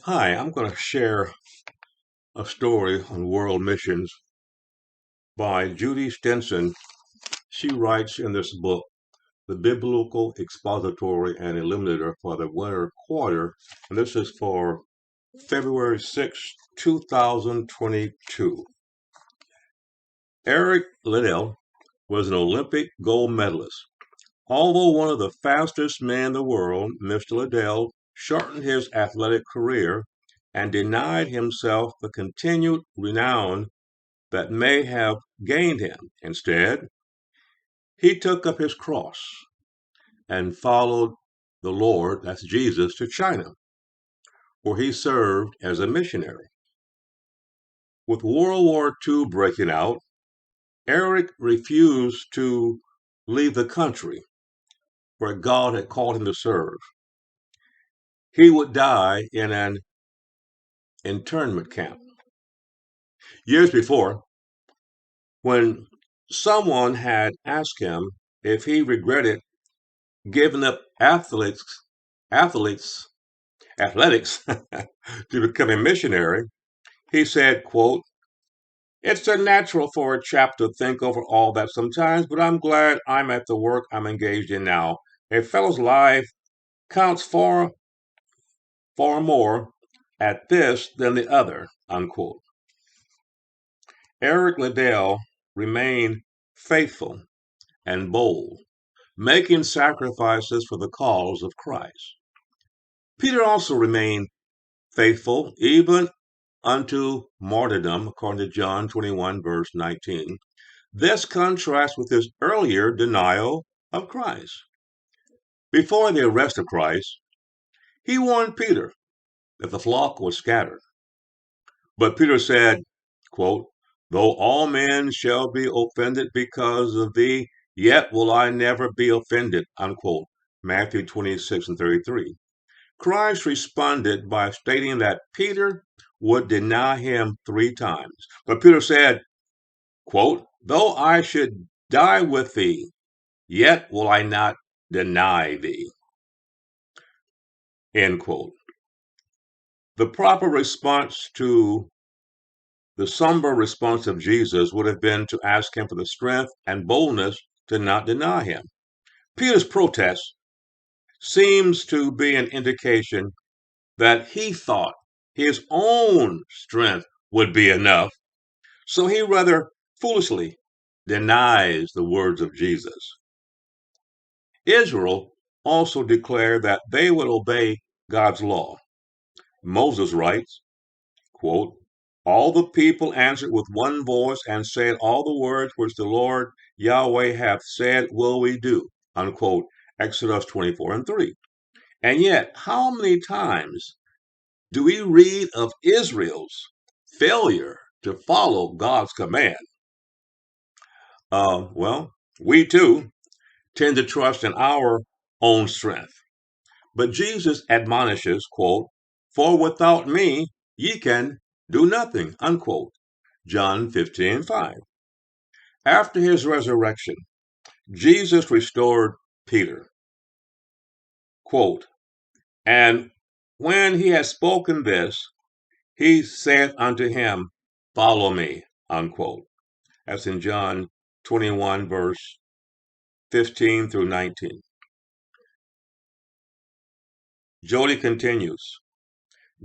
Hi, I'm going to share a story on world missions by Jody Stinson. She writes in this book, The Biblical Expository and Illuminator for the Winter Quarter, and this is for February 6, 2022. Eric Liddell was an Olympic gold medalist. Although one of the fastest men in the world, Mr. Liddell shortened his athletic career and denied himself the continued renown that may have gained him. Instead, he took up his cross and followed the Lord, that's Jesus, to China, where he served as a missionary. With World War II breaking out, Eric refused to leave the country where God had called him to serve. He would die in an internment camp. Years before, when someone had asked him if he regretted giving up athletes, athletics to become a missionary, he said, quote, "It's a natural for a chap to think over all that sometimes, but I'm glad I'm at the work I'm engaged in now. A fellow's life counts far more at this than the other," unquote. Eric Liddell remained faithful and bold, making sacrifices for the cause of Christ. Peter also remained faithful even unto martyrdom, according to John 21, verse 19. This contrasts with his earlier denial of Christ. Before the arrest of Christ, he warned Peter that the flock was scattered. But Peter said, quote, "Though all men shall be offended because of thee, yet will I never be offended," unquote. Matthew 26 and 33. Christ responded by stating that Peter would deny him 3 times. But Peter said, quote, "Though I should die with thee, yet will I not deny thee," end quote. The proper response to the somber response of Jesus would have been to ask him for the strength and boldness to not deny him. Peter's protest seems to be an indication that he thought his own strength would be enough, so he rather foolishly denies the words of Jesus. Israel also declared that they would obey God's law. Moses writes, quote, "All the people answered with one voice and said, all the words which the Lord Yahweh hath said will we do," unquote. Exodus 24 and 3. And yet, how many times do we read of Israel's failure to follow God's command? Well, we too tend to trust in our own strength. But Jesus admonishes, quote, "For without me ye can do nothing," unquote. John 15:5. After his resurrection, Jesus restored Peter, quote, "And when he had spoken this, he said unto him, Follow me," unquote. That's in John 21, verse 15 through 19. Jody continues,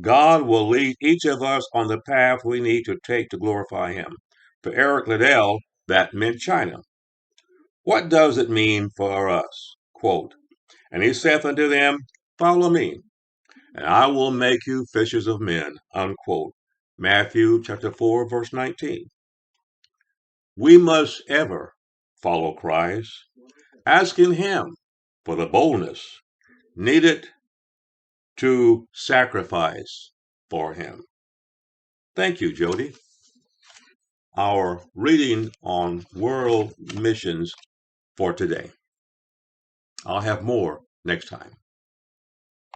"God will lead each of us on the path we need to take to glorify him. For Eric Liddell, that meant China. What does it mean for us? Quote, "And he saith unto them, Follow me, and I will make you fishers of men," unquote. Matthew chapter 4, verse 19. We must ever follow Christ, asking him for the boldness needed to sacrifice for him. Thank you, Jody. Our reading on world missions for today. I'll have more next time.